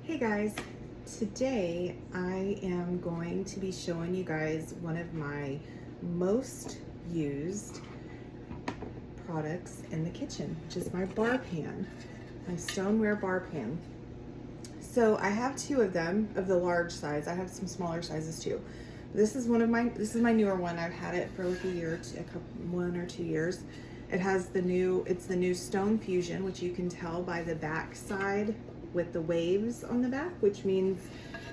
Hey guys, today I am going to be showing you guys one of my most used products in the kitchen, which is my bar pan, my stoneware bar pan. So I have two of them of the large size. I have some smaller sizes too. This is my newer one. I've had it for like a year, 1 or 2 years. It's the new Stone Fusion, which you can tell by the back side with the waves on the back, which means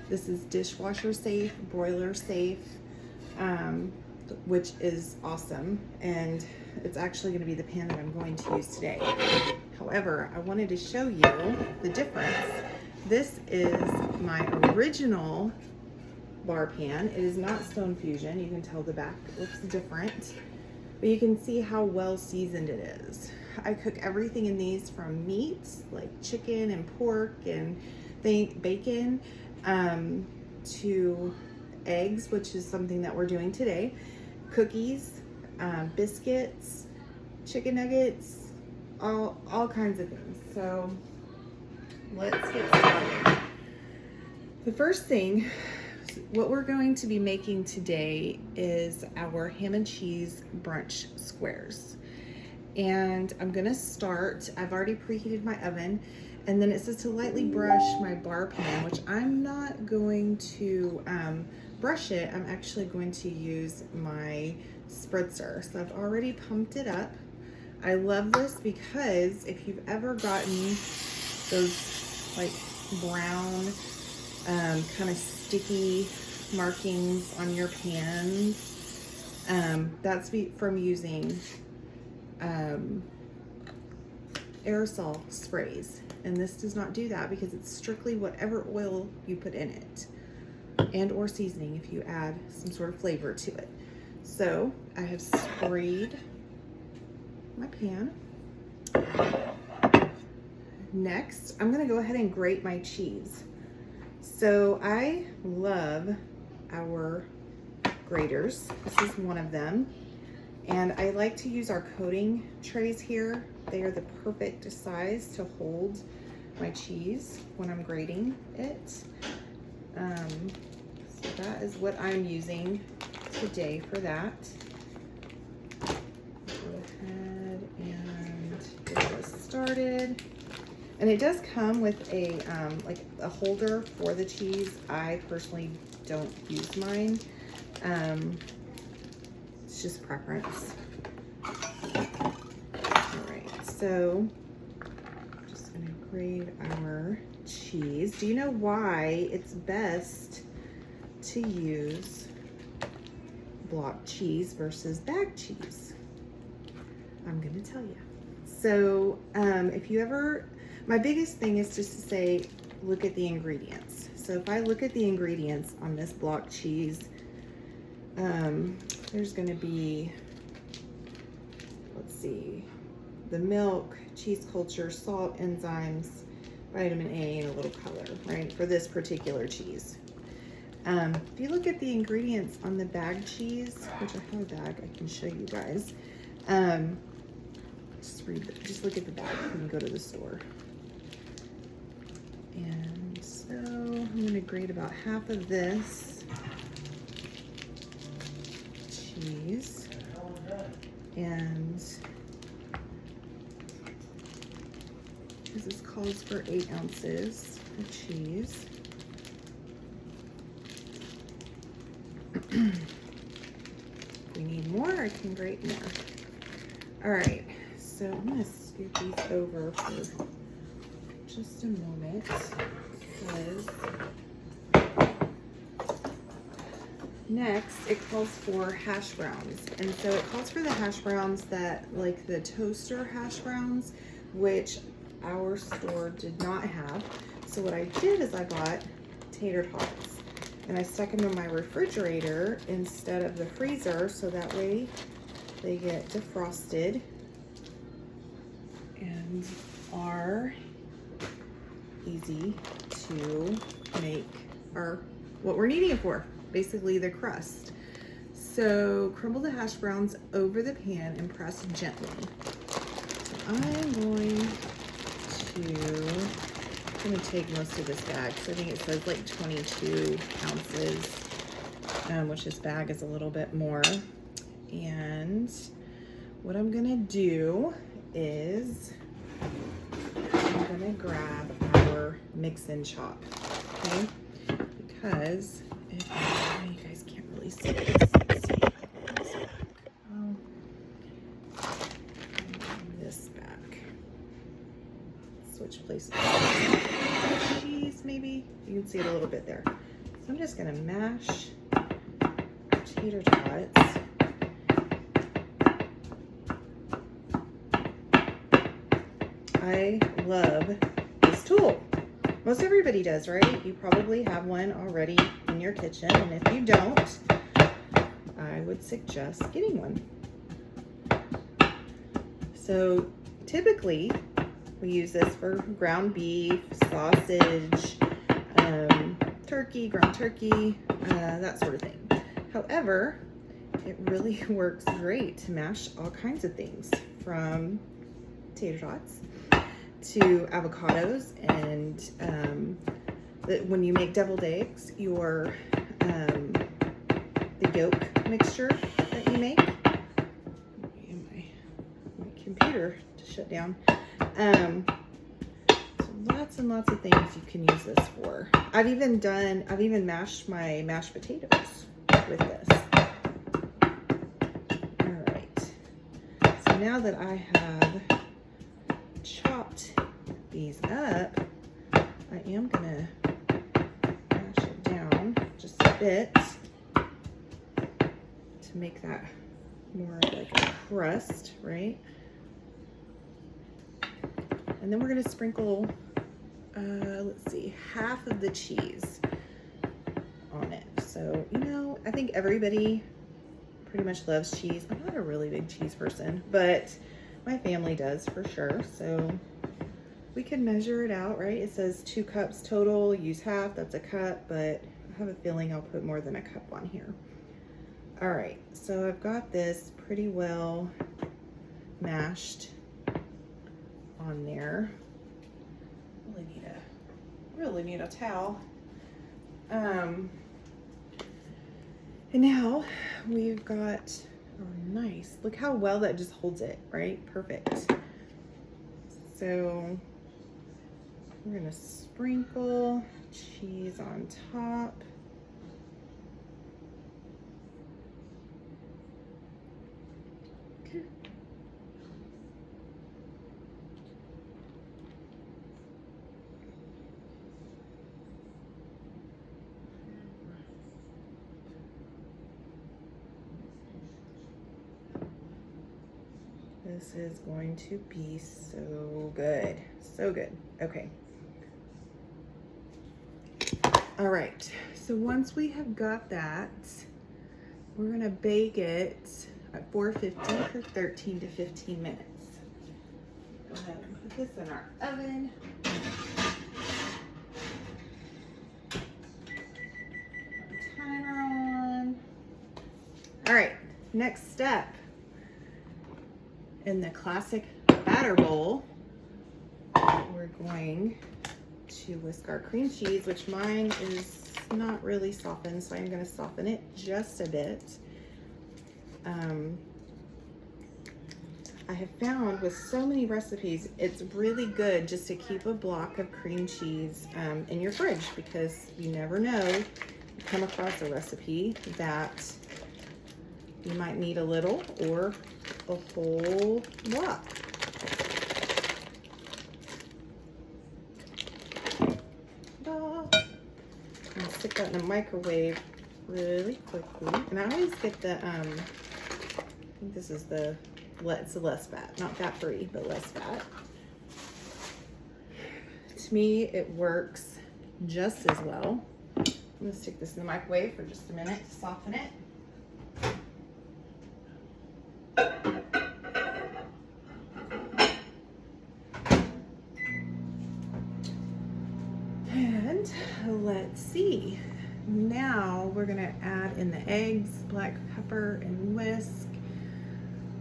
this is dishwasher safe, broiler safe, which is awesome. And it's actually gonna be the pan that I'm going to use today. However, I wanted to show you the difference. This is my original bar pan. It is not Stone Fusion. You can tell the back looks different, but you can see how well seasoned it is. I cook everything in these, from meats like chicken and pork and bacon, to eggs, which is something that we're doing today, cookies, biscuits, chicken nuggets, all kinds of things. So let's get started. The first thing, what we're going to be making today is our ham and cheese brunch squares. And I'm gonna start, I've already preheated my oven, and then it says to lightly brush my bar pan, which I'm not going to brush it. I'm actually going to use my spritzer. So I've already pumped it up. I love this because if you've ever gotten those like brown, kind of sticky markings on your pans, that's from using aerosol sprays, and this does not do that because it's strictly whatever oil you put in it, and or seasoning if you add some sort of flavor to it. So I have sprayed my pan. Next, I'm gonna go ahead and grate my cheese. So I love our graters. This is one of them. And I like to use our coating trays here. They are the perfect size to hold my cheese when I'm grating it. So that is what I'm using today for that. Go ahead and get this started. And it does come with a like a holder for the cheese. I personally don't use mine. It's just preference. All right, so I'm just gonna grate our cheese. Do you know why it's best to use block cheese versus bag cheese? I'm gonna tell you. So if you ever, my biggest thing is just to say, look at the ingredients. So if I look at the ingredients on this block cheese, there's going to be, let's see, the milk, cheese culture, salt, enzymes, vitamin A, and a little color, right, for this particular cheese. If you look at the ingredients on the bag cheese, which I have a bag I can show you guys, just look at the bag when you go to the store. And so I'm going to grate about half of this cheese, and because this calls for 8 ounces of cheese. If we need more, I can grate more. All right, so I'm going to scoot these over for just a moment, because next it calls for hash browns. And so it calls for the hash browns that, like the toaster hash browns, which our store did not have. So what I did is I bought tater tots, and I stuck them in my refrigerator instead of the freezer, so that way they get defrosted and are easy to make what we're needing it for, basically the crust. So crumble the hash browns over the pan and press gently. So I'm going to I'm gonna take most of this bag. So I think it says like 22 ounces, which this bag is a little bit more. And what I'm gonna do is I'm gonna grab our mix and chop, okay? Because if you guys can't really see this, let's see if I can get this back. This back. Switch places. Cheese, maybe you can see it a little bit there. So I'm just gonna mash tater tots. I love this tool. Most everybody does, right? You probably have one already in your kitchen, and if you don't, I would suggest getting one. So typically we use this for ground beef, sausage, turkey, ground turkey, that sort of thing. However, it really works great to mash all kinds of things, from tater tots to avocados, and when you make deviled eggs, your the yolk mixture that you make. My computer to shut down. So lots and lots of things you can use this for. I've even mashed my mashed potatoes with this. All right. So now that I have chopped these up, I am gonna mash it down just a bit to make that more like a crust, right? And then we're gonna sprinkle, let's see, half of the cheese on it. So, you know, I think everybody pretty much loves cheese. I'm not a really big cheese person, but my family does for sure. So we can measure it out, right? It says 2 cups total, use half, that's a cup, but I have a feeling I'll put more than a cup on here. All right, so I've got this pretty well mashed on there. Really need a towel. And now we've got, oh nice, look how well that just holds it, right? Perfect. So we're gonna sprinkle cheese on top. This is going to be so good. So good. Okay. All right. So once we have got that, we're going to bake it at 450 for 13 to 15 minutes. Go ahead and put this in our oven. Timer on. All right. Next step. In the classic batter bowl, we're going to whisk our cream cheese, which mine is not really softened, so I'm going to soften it just a bit. I have found with so many recipes, it's really good just to keep a block of cream cheese in your fridge, because you never know, you come across a recipe that you might need a little or a whole block. I'm gonna stick that in the microwave really quickly. And I always get the, I think this is it's the less fat, not fat-free, but less fat. To me, it works just as well. I'm gonna stick this in the microwave for just a minute to soften it. And let's see. Now we're gonna add in the eggs, black pepper, and whisk.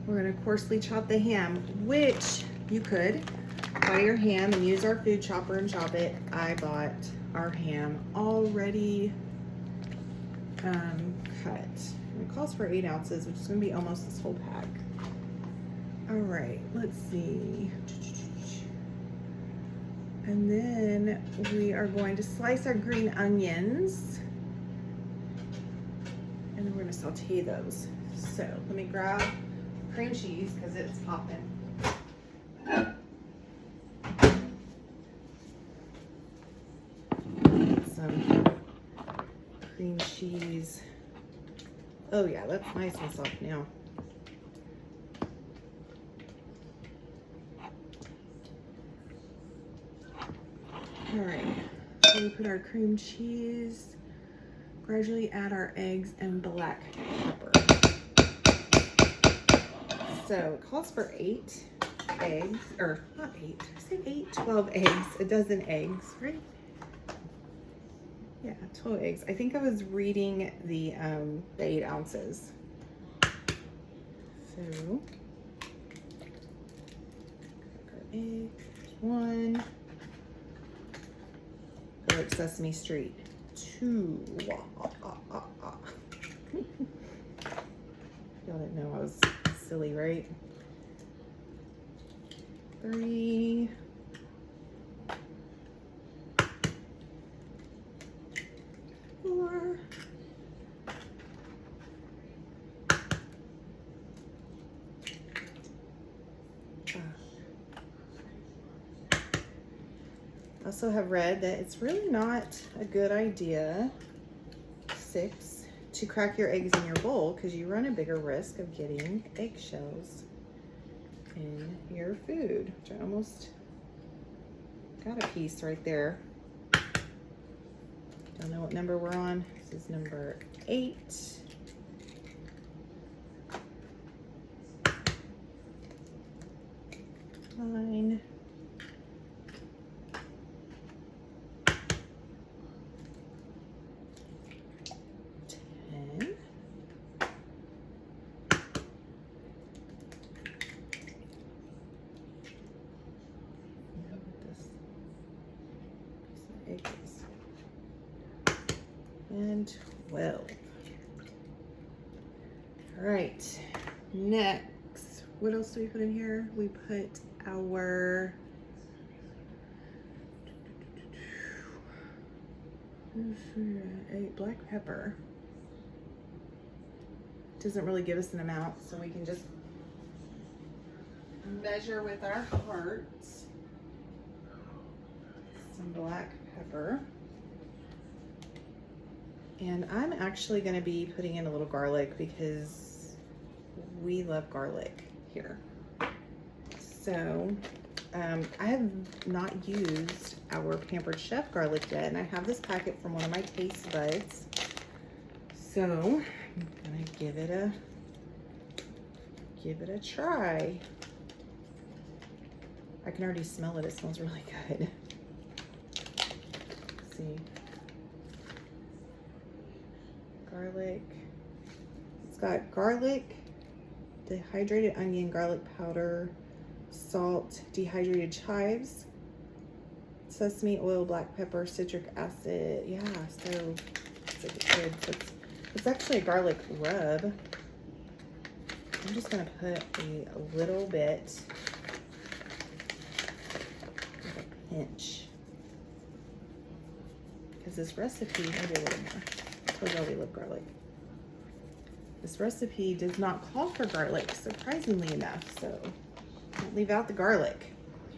We're gonna coarsely chop the ham, which you could buy your ham and use our food chopper and chop it. I bought our ham already cut. And it calls for 8 ounces, which is going to be almost this whole pack. All right, let's see. And then we are going to slice our green onions. And then we're going to saute those. So let me grab cream cheese because it's popping. Some cream cheese. Oh yeah, that's nice and soft now. All right, so we put our cream cheese, gradually add our eggs and black pepper. So it calls for 8 eggs, or not 8, I say 8, 12 eggs, a dozen eggs, right? Yeah, 12 eggs. I think I was reading the 8 ounces. So, egg, 1. Like Sesame Street. 2. Y'all didn't know I was silly, right? 3. 4. 5. I also have read that it's really not a good idea, 6, to crack your eggs in your bowl because you run a bigger risk of getting eggshells in your food, which I almost got a piece right there. Don't know what number we're on. This is number 8. 9. 10. 12. All right, next, what else do we put in here? We put our black pepper. Doesn't really give us an amount, so we can just measure with our hearts. Some black pepper. And I'm actually going to be putting in a little garlic because we love garlic here. So I have not used our Pampered Chef garlic yet, and I have this packet from one of my taste buds. So I'm gonna give it a try. I can already smell it. It smells really good. Let's see. Garlic. It's got garlic, dehydrated onion, garlic powder, salt, dehydrated chives, sesame oil, black pepper, citric acid. Yeah, so it's actually a garlic rub. I'm just gonna put a little bit, like a pinch, because this recipe, maybe a little more. I told y'all we love garlic. This recipe does not call for garlic, surprisingly enough, so don't leave out the garlic.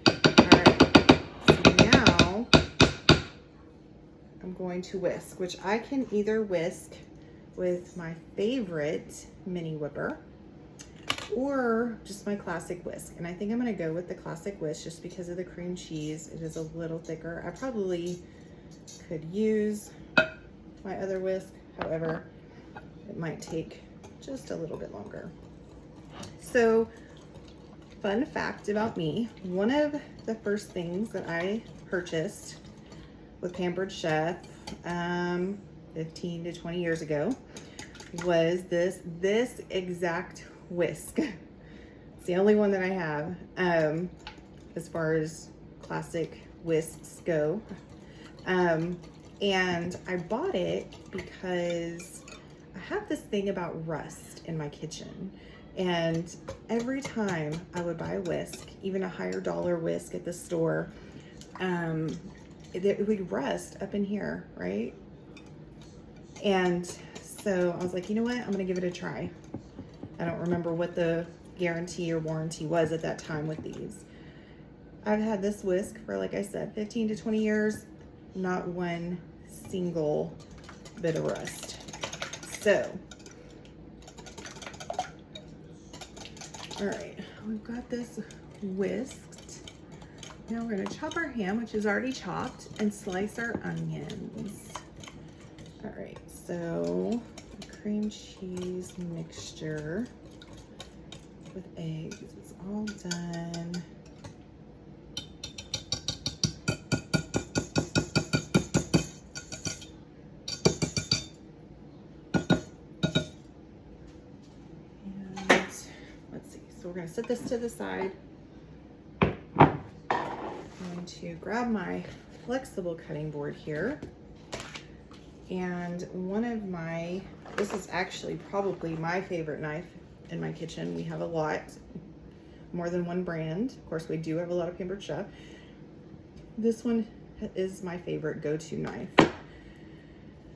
All right, so now I'm going to whisk, which I can either whisk with my favorite mini whipper or just my classic whisk. And I think I'm gonna go with the classic whisk just because of the cream cheese. It is a little thicker. I probably could use my other whisk. However, it might take just a little bit longer. So, fun fact about me, one of the first things that I purchased with Pampered Chef 15 to 20 years ago was this exact whisk. It's the only one that I have. as far as classic whisks go. And I bought it because I have this thing about rust in my kitchen. And every time I would buy a whisk, even a higher dollar whisk at the store, it would rust up in here, right? And so I was like, you know what? I'm gonna give it a try. I don't remember what the guarantee or warranty was at that time with these. I've had this whisk for, like I said, 15 to 20 years, not one single bit of rust. So, all right, we've got this whisked. Now we're gonna chop our ham, which is already chopped, and slice our onions. All right, so cream cheese mixture with eggs is all done. And let's see, so we're gonna set this to the side. I'm going to grab my flexible cutting board here. And this is actually probably my favorite knife in my kitchen. We have a lot, more than one brand. Of course, we do have a lot of Pampered stuff. This one is my favorite go-to knife.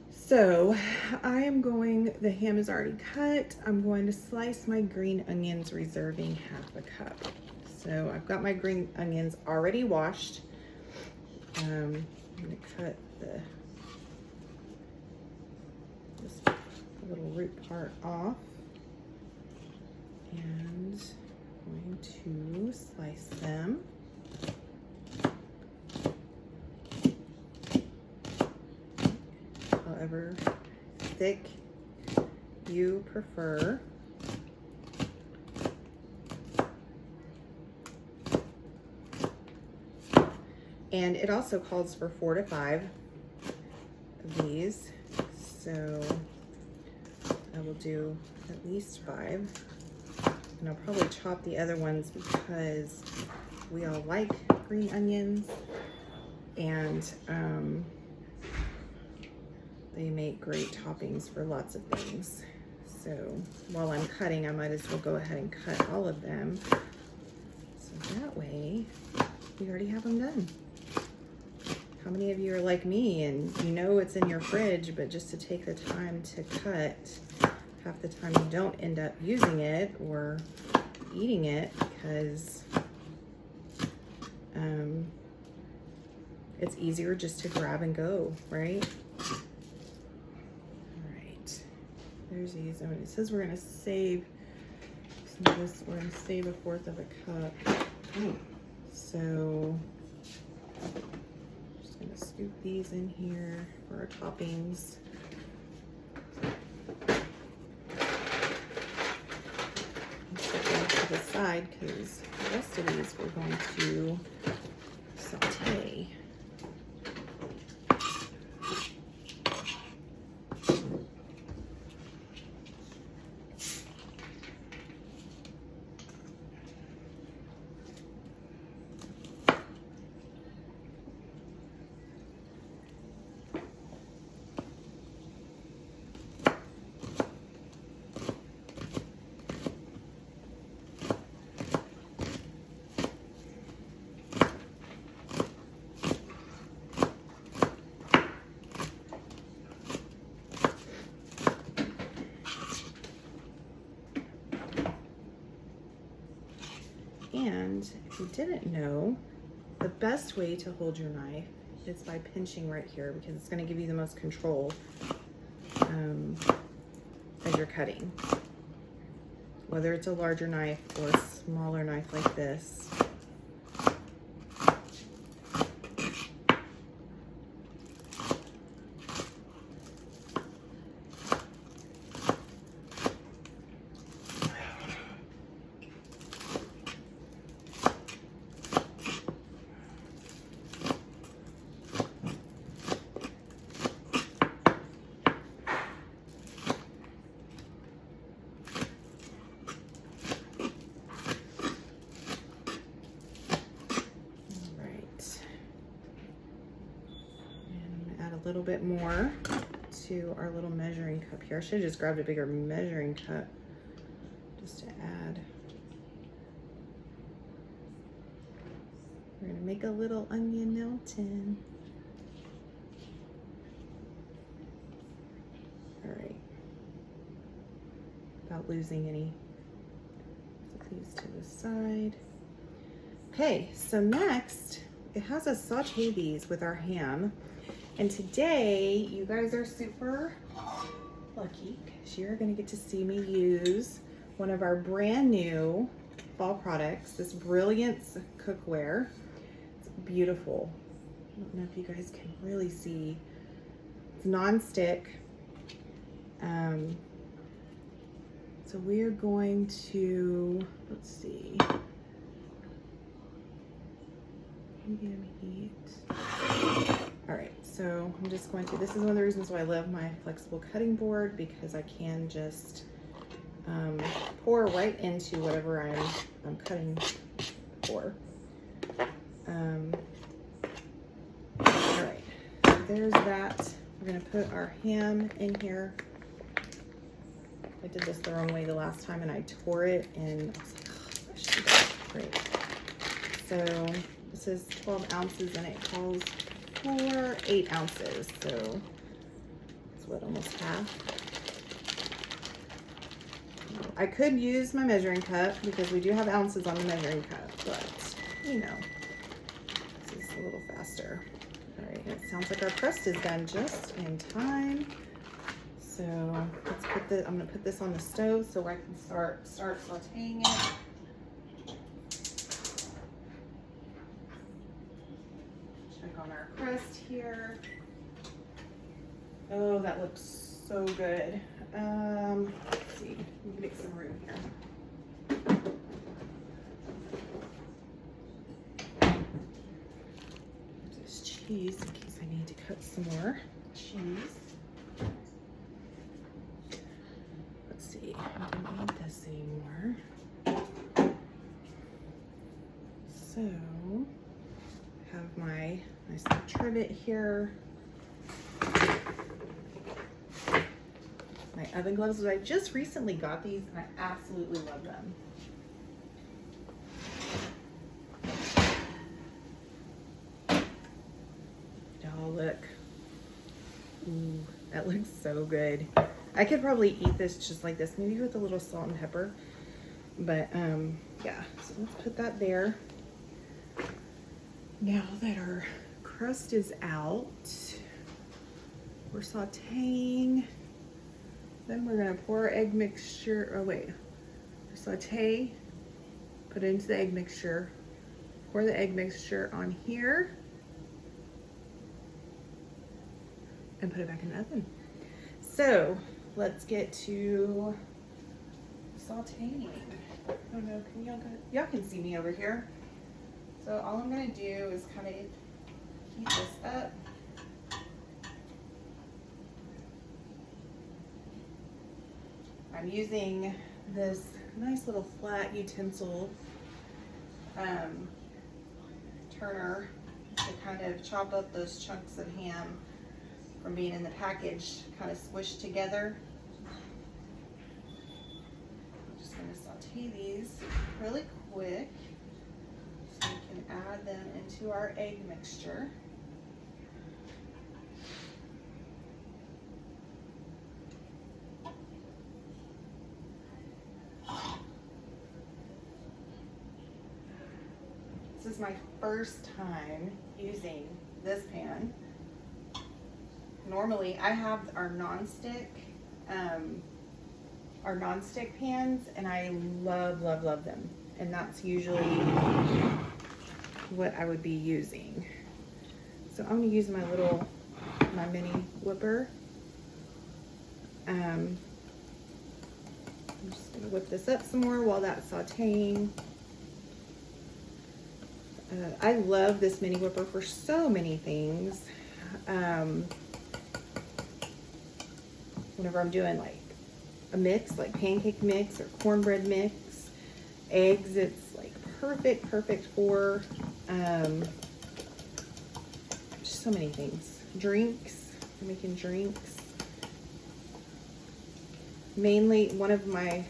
So the ham is already cut. I'm going to slice my green onions, reserving half a cup. So I've got my green onions already washed. I'm gonna cut this little root part off, and I'm going to slice them. However thick you prefer. And it also calls for 4 to 5 of these. So I will do at least 5. And I'll probably chop the other ones because we all like green onions, and they make great toppings for lots of things. So while I'm cutting, I might as well go ahead and cut all of them. So that way we already have them done. How many of you are like me and you know it's in your fridge, but just to take the time to cut, half the time you don't end up using it or eating it because it's easier just to grab and go, right? All right, there's these. And it says we're gonna save some of this. We're gonna save 1/4 of a cup. So just gonna scoop these in here for our toppings. Set them to the side because the rest of these we're going to saute. And if you didn't know, the best way to hold your knife is by pinching right here because it's going to give you the most control as you're cutting. Whether it's a larger knife or a smaller knife like this. a little bit more to our little measuring cup here. I should have just grabbed a bigger measuring cup just to add. We're gonna make a little onion Milton. All right. Without losing any. Put these to the side. Okay, so next, it has us saute these with our ham. And today, you guys are super lucky because you're gonna get to see me use one of our brand new fall products, this Brilliance cookware. It's beautiful. I don't know if you guys can really see. It's non-stick. So we're going to, let's see. Medium heat. All right, so I'm just going to, this is one of the reasons why I love my flexible cutting board, because I can just pour right into whatever I'm cutting for. All right, so there's that. We're gonna put our ham in here. I did this the wrong way the last time and I tore it and I was like, oh, I should have done it. Great. So this is 12 ounces and it calls for 8 ounces. So it's what, almost half. I could use my measuring cup because we do have ounces on the measuring cup, but you know, this is a little faster. All right, and it sounds like our crust is done just in time. So let's put this, I'm gonna put this on the stove so I can start sauteing it. Check on our crust here. Oh, that looks so good. Let's see, we can make some room here. There's cheese in case I need to cut some more cheese. I don't need this anymore. So, I have my nice little trivet here. My oven gloves, I just recently got these and I absolutely love them. Oh, look. Ooh, that looks so good. I could probably eat this just like this, maybe with a little salt and pepper. But yeah, so let's put that there. Now that our crust is out, we're sauteing. Then we're gonna pour our egg mixture, oh wait, saute, put it into the egg mixture, pour the egg mixture on here, and put it back in the oven. So, let's get to sauteing. Oh no, can y'all can see me over here. So all I'm gonna do is kind of heat this up. I'm using this nice little flat utensil turner to kind of chop up those chunks of ham from being in the package, kind of squished together. I'm just going to saute these really quick so we can add them into our egg mixture. This is my first time using this pan. Normally I have our non-stick pans and I love them, and that's usually what I would be using. So I'm gonna use my mini whipper. I'm just gonna whip this up some more while that's sauteing. I love this mini whipper for so many things. Whenever I'm doing like a mix, like pancake mix or cornbread mix, eggs, it's like perfect for just so many things. Drinks, I'm making drinks. Mainly, one of my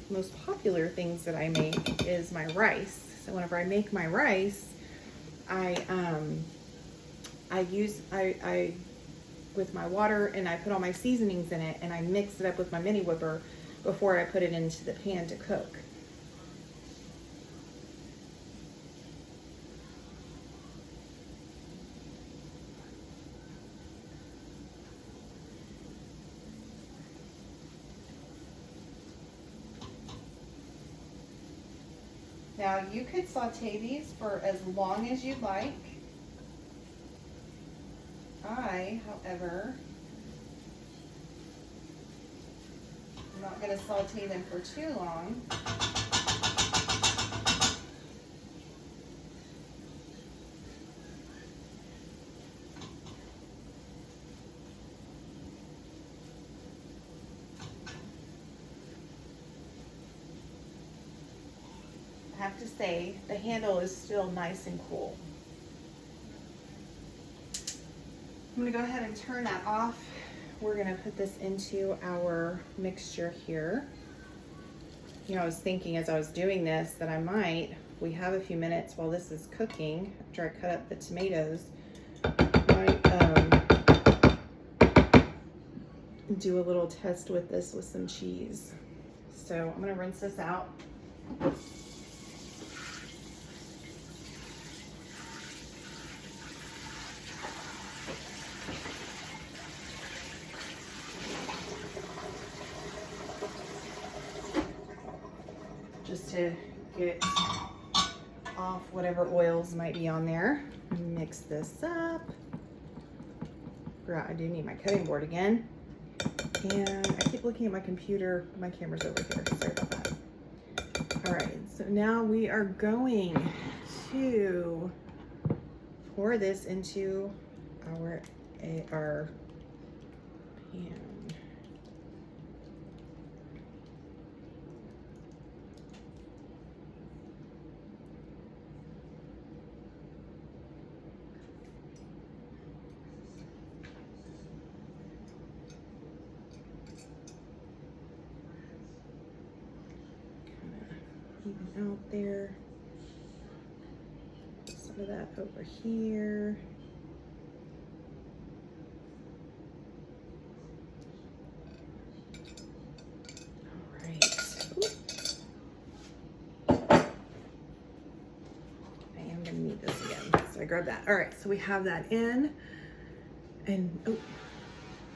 most popular things that I make is my rice. So whenever I make my rice, I with my water, and I put all my seasonings in it, and I mix it up with my mini whipper before I put it into the pan to cook. Now you could saute these for as long as you'd like. I, however, I'm not going to saute them for too long. I have to say, the handle is still nice and cool. I'm gonna go ahead and turn that off. We're gonna put this into our mixture here. You know, I was thinking as I was doing this that I might, if we have a few minutes while this is cooking, after I cut up the tomatoes, I might do a little test with this with some cheese. So I'm gonna rinse this out. Just to get off whatever oils might be on there. Mix this up. Forgot I do need my cutting board again. And I keep looking at my computer. My camera's over here. Sorry about that. All right, so now we are going to pour this into our pan. Even out there. Some of that over here. All right. I am gonna need this again, so I grabbed that. All right, so we have that in, and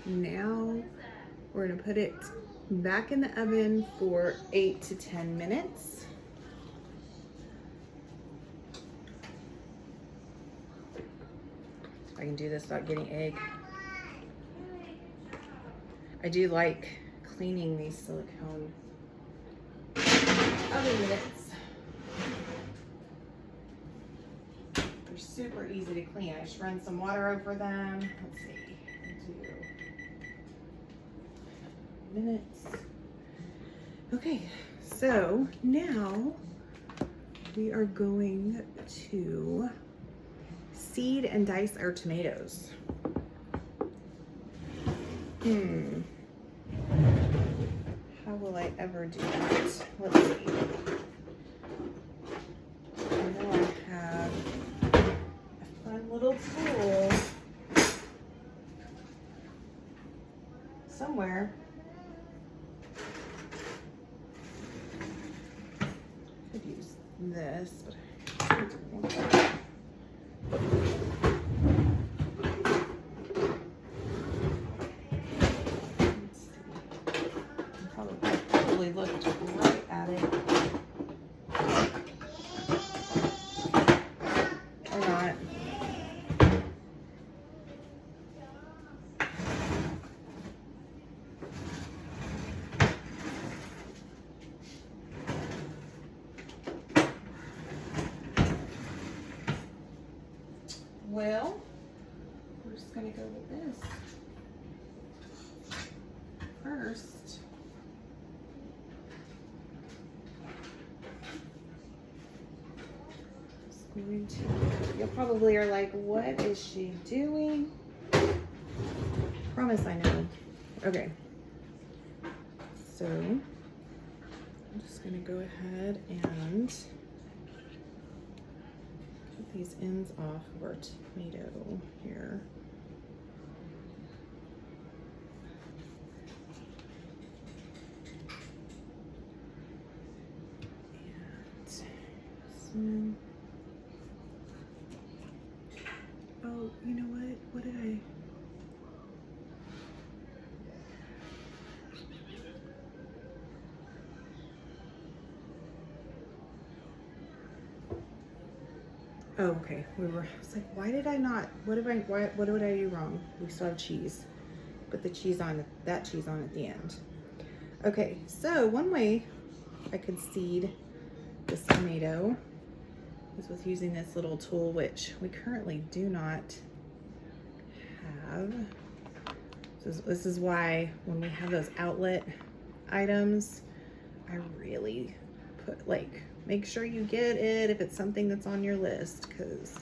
now we're gonna put it back in the oven for 8 to 10 minutes. I can do this without getting egg. I do like cleaning these silicone oven mitts. They're super easy to clean. I just run some water over them. Let's see, do minutes. Okay, so now we are going to seed and dice our tomatoes. How will I ever do that? Let's see. I know I have a fun little tool somewhere. Could use this, but I don't want that. Looked right at it. Or not. Well, we're just gonna go with this first. Going to, you probably are like, what is she doing? Promise I know. Okay. So I'm just gonna go ahead and get these ends off of our tomato here. And oh, you know what? What did I? Oh, okay. I was like, why did I not? What did I do wrong? We still have cheese. Put the cheese on, that cheese on at the end. Okay, so one way I could seed this tomato is with using this little tool, which we currently do not have. This is why when we have those outlet items, I really put make sure you get it if it's something that's on your list, because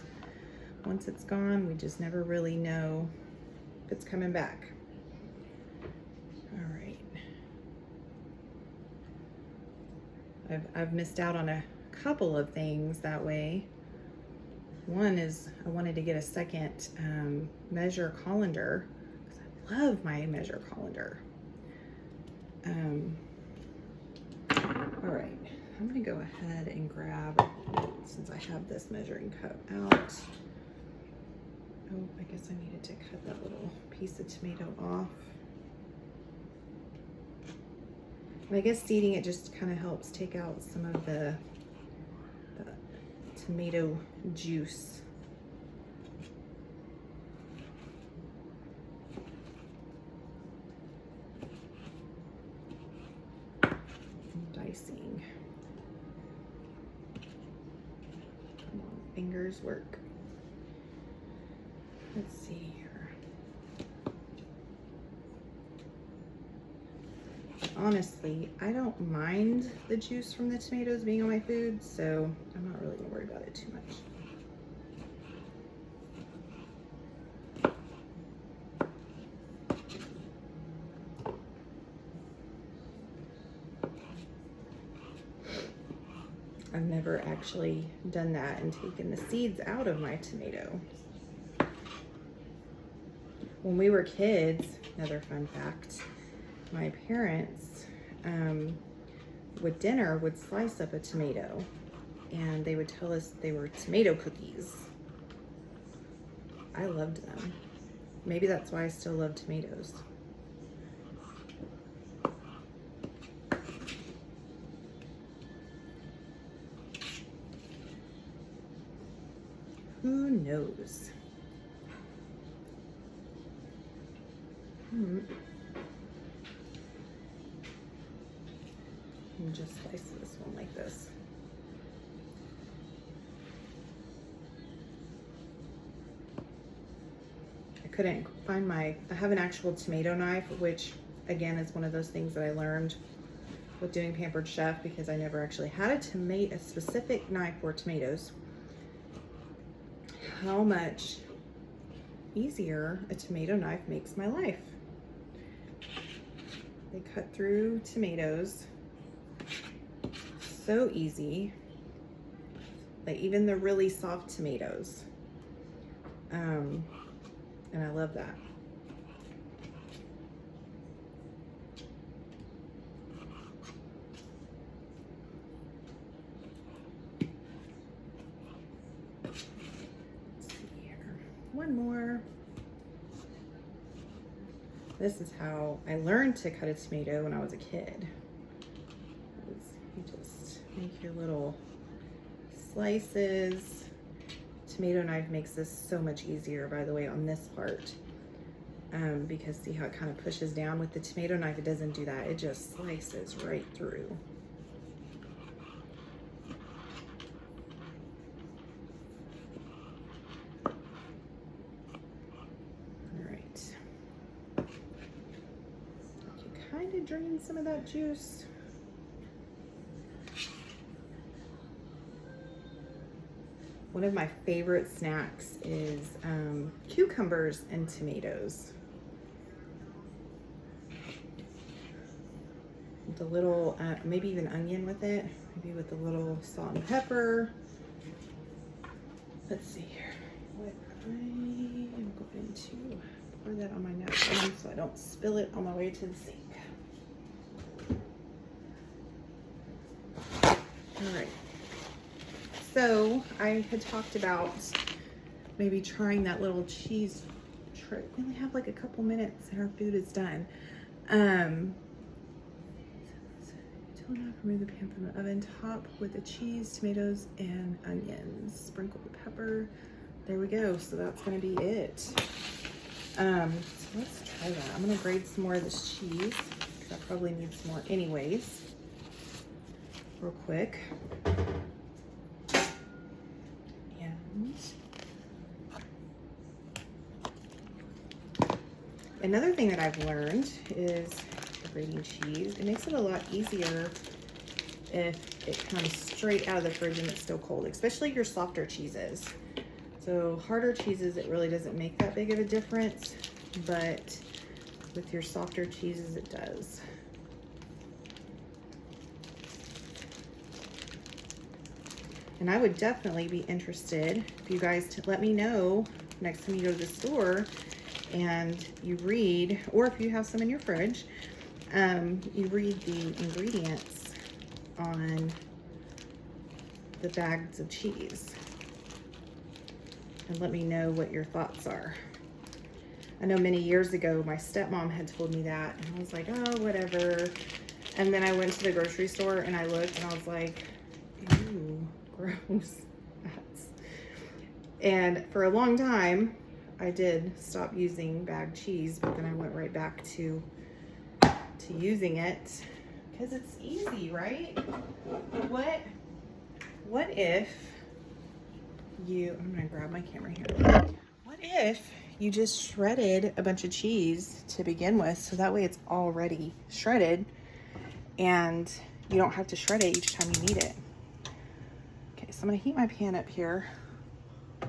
once it's gone, we just never really know if it's coming back. All right. I've missed out on a couple of things that way. One is I wanted to get a second measure colander, because I love my measure colander. All right. I'm gonna go ahead and grab, since I have this measuring cup out. Oh, I guess I needed to cut that little piece of tomato off. And I guess seeding it just kind of helps take out some of the tomato juice. Dicing. Come on, fingers work. Let's see here. Honestly, I don't mind the juice from the tomatoes being on my food, so I'm not really gonna worry about it too much. I've never actually done that and taken the seeds out of my tomato. When we were kids, another fun fact, my parents with dinner would slice up a tomato, and they would tell us they were tomato cookies. I loved them. Maybe that's why I still love tomatoes. Who knows? And just slice this one like this. I couldn't find I have an actual tomato knife, which again is one of those things that I learned with doing Pampered Chef, because I never actually had a specific knife for tomatoes. How much easier a tomato knife makes my life. They cut through tomatoes so easy, like even the really soft tomatoes. And I love that. Let's see here. One more. This is how I learned to cut a tomato when I was a kid. You just make your little slices. Tomato knife makes this so much easier, by the way, on this part. Because see how it kind of pushes down? With the tomato knife, it doesn't do that. It just slices right through. Kind of drain some of that juice. One of my favorite snacks is cucumbers and tomatoes. with a little, maybe even onion with it. Maybe with a little salt and pepper. Let's see here. What I am going to pour that on my napkin so I don't spill it on my way to the sink. All right. So I had talked about maybe trying that little cheese trick. We only have like a couple minutes and our food is done. Remove the pan from the oven. Top with the cheese, tomatoes, and onions. Sprinkle the pepper. There we go. So that's gonna be it. So let's try that. I'm gonna grate some more of this cheese because I probably need some more anyways. Real quick. And another thing that I've learned is grating cheese. It makes it a lot easier if it comes straight out of the fridge and it's still cold, especially your softer cheeses. So harder cheeses, it really doesn't make that big of a difference, but with your softer cheeses, it does. And I would definitely be interested if you guys to let me know next time you go to the store and you read, or if you have some in your fridge, you read the ingredients on the bags of cheese and let me know what your thoughts are. I know many years ago my stepmom had told me that and I was like, oh, whatever. And then I went to the grocery store and I looked and I was like, ew, gross. And for a long time I did stop using bagged cheese, but then I went right back to using it because it's easy, right? What if you, I'm gonna grab my camera here. What if you just shredded a bunch of cheese to begin with, so that way it's already shredded and you don't have to shred it each time you need it. Okay, so I'm gonna heat my pan up here.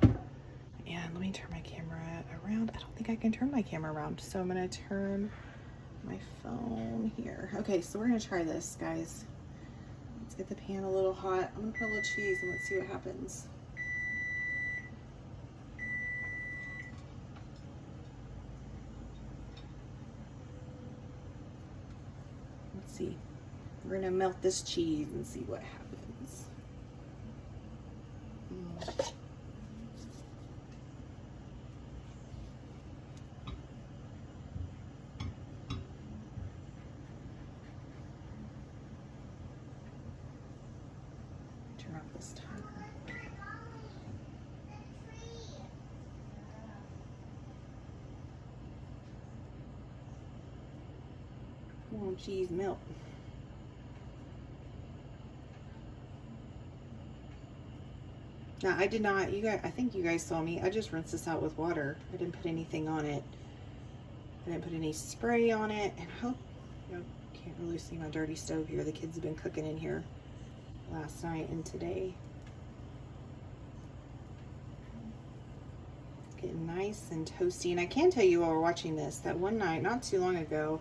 And let me turn my camera around. I don't think I can turn my camera around, so I'm gonna turn my phone here. Okay, so we're gonna try this, guys. Let's get the pan a little hot. I'm gonna put a little cheese and let's see what happens. Let's see. We're gonna melt this cheese and see what happens. Turn off this timer. Come on, cheese, melt. Now I did not, you guys, I think you guys saw me. I just rinsed this out with water. I didn't put anything on it. I didn't put any spray on it. And I hope, you know, can't really see my dirty stove here. The kids have been cooking in here last night and today. It's getting nice and toasty. And I can tell you while we're watching this, that one night, not too long ago,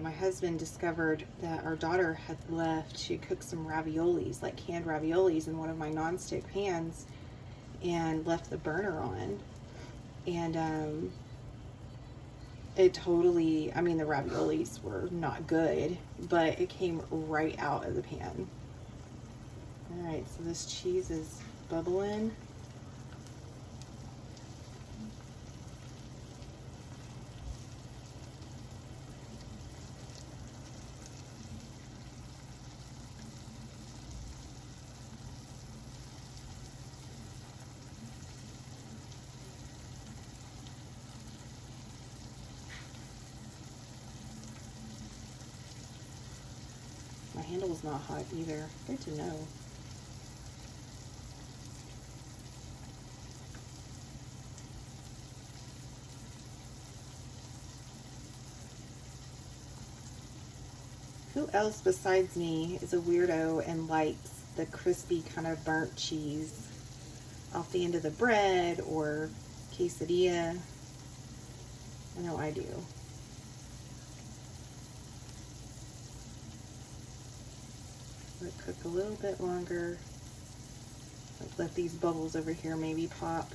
my husband discovered that our daughter had left, she cooked some raviolis, like canned raviolis, in one of my nonstick pans and left the burner on. And it totally, I mean, the raviolis were not good, but it came right out of the pan. All right, so this cheese is bubbling. My handle is not hot either. Good to know. Who else besides me is a weirdo and likes the crispy kind of burnt cheese off the end of the bread or quesadilla? I know I do. Let it cook a little bit longer. Let these bubbles over here maybe pop.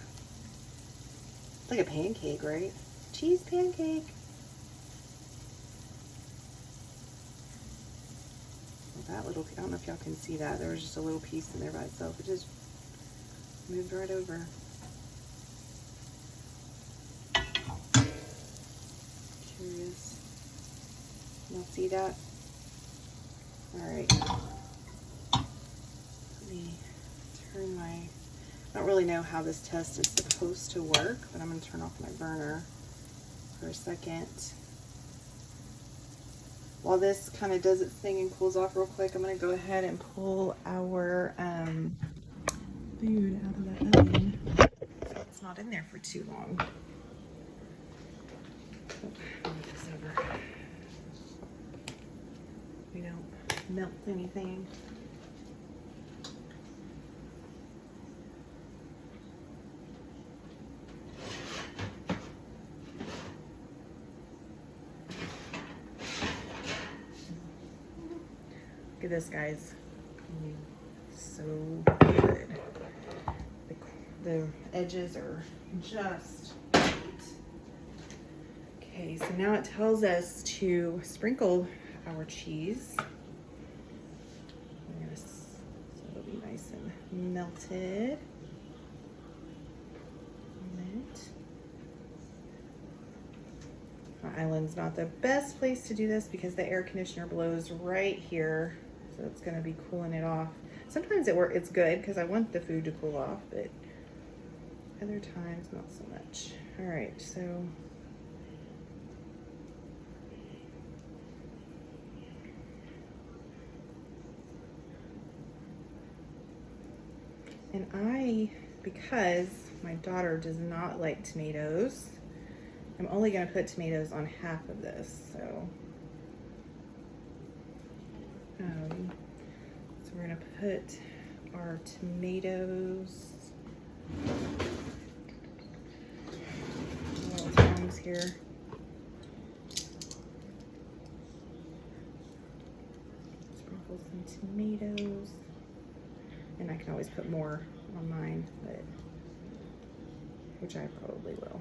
It's like a pancake, right? Cheese pancake. Well, that little, I don't know if y'all can see that. There was just a little piece in there by itself. It just moved right over. Curious. Y'all see that? All right. Let me turn my, I don't really know how this test is supposed to work, but I'm going to turn off my burner for a second. While this kind of does its thing and cools off real quick, I'm going to go ahead and pull our food out of the oven so it's not in there for too long. Oh, move this over. We don't melt anything. Look at this, guys. So good. The edges are just right. Okay, so now it tells us to sprinkle our cheese. So it'll be nice and melted. My island's not the best place to do this because the air conditioner blows right here. So it's gonna be cooling it off. Sometimes it's good because I want the food to cool off, but other times not so much. All right, so and because my daughter does not like tomatoes, I'm only gonna put tomatoes on half of this, so we're gonna put our tomatoes, little tongs here. Sprinkle some tomatoes, and I can always put more on mine, but which I probably will.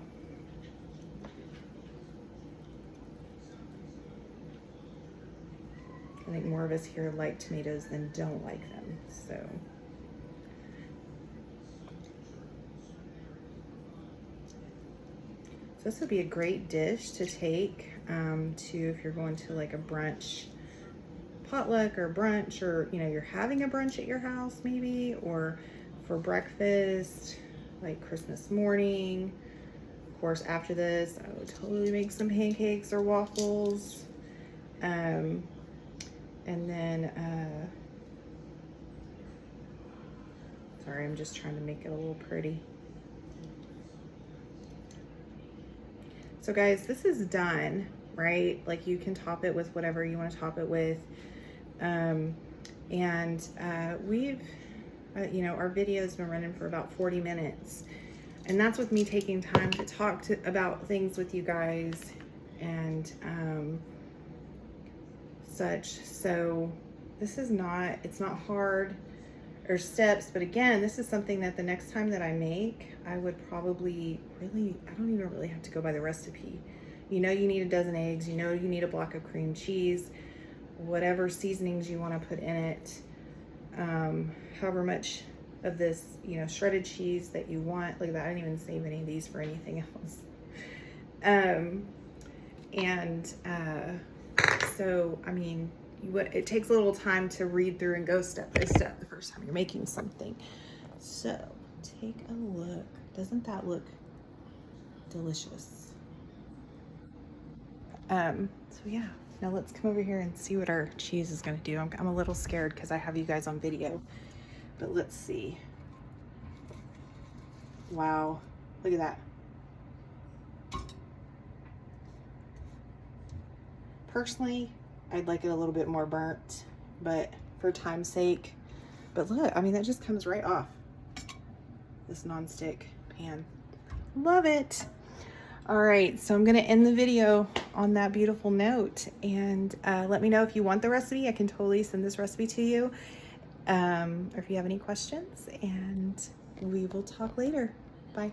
I think more of us here like tomatoes than don't like them, so. So this would be a great dish to take to if you're going to like a brunch potluck or brunch, or you're having a brunch at your house maybe, or for breakfast, like Christmas morning. Of course, after this, I would totally make some pancakes or waffles. And then, sorry, I'm just trying to make it a little pretty. So guys, this is done, right? Like you can top it with whatever you want to top it with. We've, our video's been running for about 40 minutes. And that's with me taking time to talk about things with you guys and, such. So this is not, it's not hard or steps, but again, this is something that the next time that I make, I would probably really, I don't even really have to go by the recipe. You need a dozen eggs, you need a block of cream cheese, whatever seasonings you want to put in it, however much of this, shredded cheese that you want. Look at that, I didn't even save any of these for anything else. So, I mean, it takes a little time to read through and go step by step the first time you're making something. So, take a look. Doesn't that look delicious? So yeah, now let's come over here and see what our cheese is gonna do. I'm a little scared because I have you guys on video, but let's see. Wow, look at that. Personally, I'd like it a little bit more burnt, but for time's sake. But look, I mean, that just comes right off this nonstick pan. Love it. All right, so I'm gonna end the video on that beautiful note. And let me know if you want the recipe. I can totally send this recipe to you. Or if you have any questions, and we will talk later. Bye.